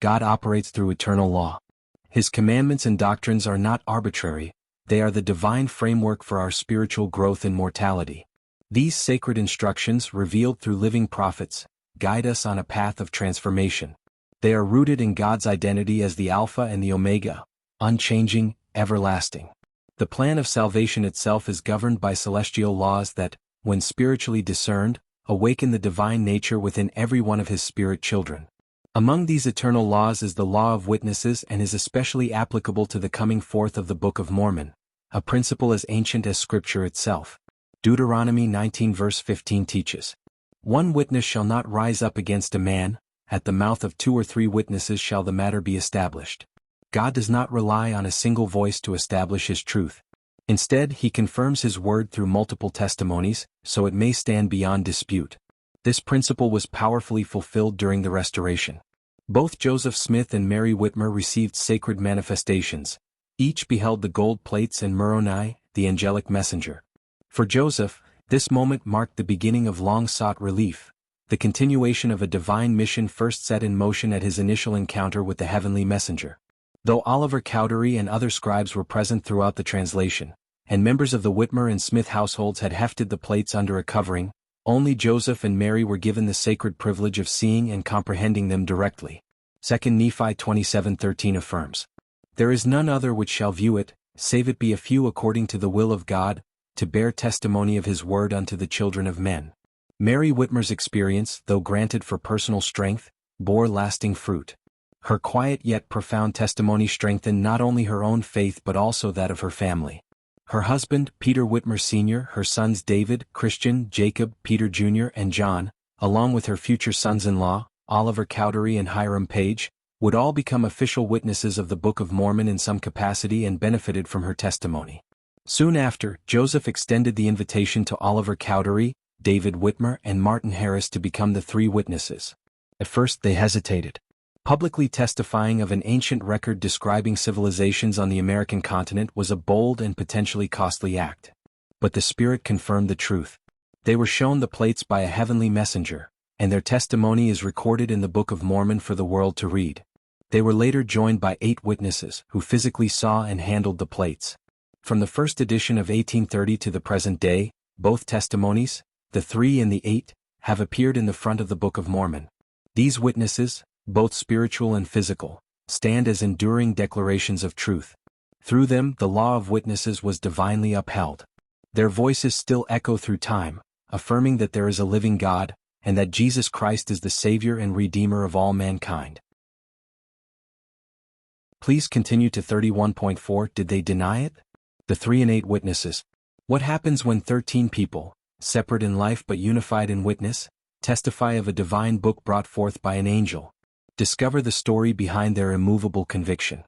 God operates through eternal law. His commandments and doctrines are not arbitrary, they are the divine framework for our spiritual growth and mortality. These sacred instructions, revealed through living prophets, guide us on a path of transformation. They are rooted in God's identity as the Alpha and the Omega, unchanging, everlasting. The plan of salvation itself is governed by celestial laws that, when spiritually discerned, awaken the divine nature within every one of His spirit children. Among these eternal laws is the law of witnesses and is especially applicable to the coming forth of the Book of Mormon, a principle as ancient as Scripture itself. Deuteronomy 19 verse 15 teaches, "One witness shall not rise up against a man, at the mouth of 2 or 3 witnesses shall the matter be established." God does not rely on a single voice to establish His truth. Instead, He confirms His word through multiple testimonies, so it may stand beyond dispute. This principle was powerfully fulfilled during the Restoration. Both Joseph Smith and Mary Whitmer received sacred manifestations. Each beheld the gold plates and Moroni, the angelic messenger. For Joseph, this moment marked the beginning of long-sought relief, the continuation of a divine mission first set in motion at his initial encounter with the heavenly messenger. Though Oliver Cowdery and other scribes were present throughout the translation, and members of the Whitmer and Smith households had hefted the plates under a covering, only Joseph and Mary were given the sacred privilege of seeing and comprehending them directly. 2 Nephi 27:13 affirms, "There is none other which shall view it, save it be a few according to the will of God, to bear testimony of His word unto the children of men." Mary Whitmer's experience, though granted for personal strength, bore lasting fruit. Her quiet yet profound testimony strengthened not only her own faith but also that of her family. Her husband, Peter Whitmer Sr., her sons David, Christian, Jacob, Peter Jr., and John, along with her future sons-in-law, Oliver Cowdery and Hiram Page, would all become official witnesses of the Book of Mormon in some capacity and benefited from her testimony. Soon after, Joseph extended the invitation to Oliver Cowdery, David Whitmer, and Martin Harris to become the 3 witnesses. At first they hesitated. Publicly testifying of an ancient record describing civilizations on the American continent was a bold and potentially costly act. But the Spirit confirmed the truth. They were shown the plates by a heavenly messenger, and their testimony is recorded in the Book of Mormon for the world to read. They were later joined by 8 witnesses who physically saw and handled the plates. From the first edition of 1830 to the present day, both testimonies, the 3 and the 8, have appeared in the front of the Book of Mormon. These witnesses, both spiritual and physical, stand as enduring declarations of truth. Through them, the law of witnesses was divinely upheld. Their voices still echo through time, affirming that there is a living God, and that Jesus Christ is the Savior and Redeemer of all mankind. Please continue to 31.4. Did they deny it? The 3 and 8 witnesses. What happens when 13 people, separate in life but unified in witness, testify of a divine book brought forth by an angel? Discover the story behind their immovable conviction.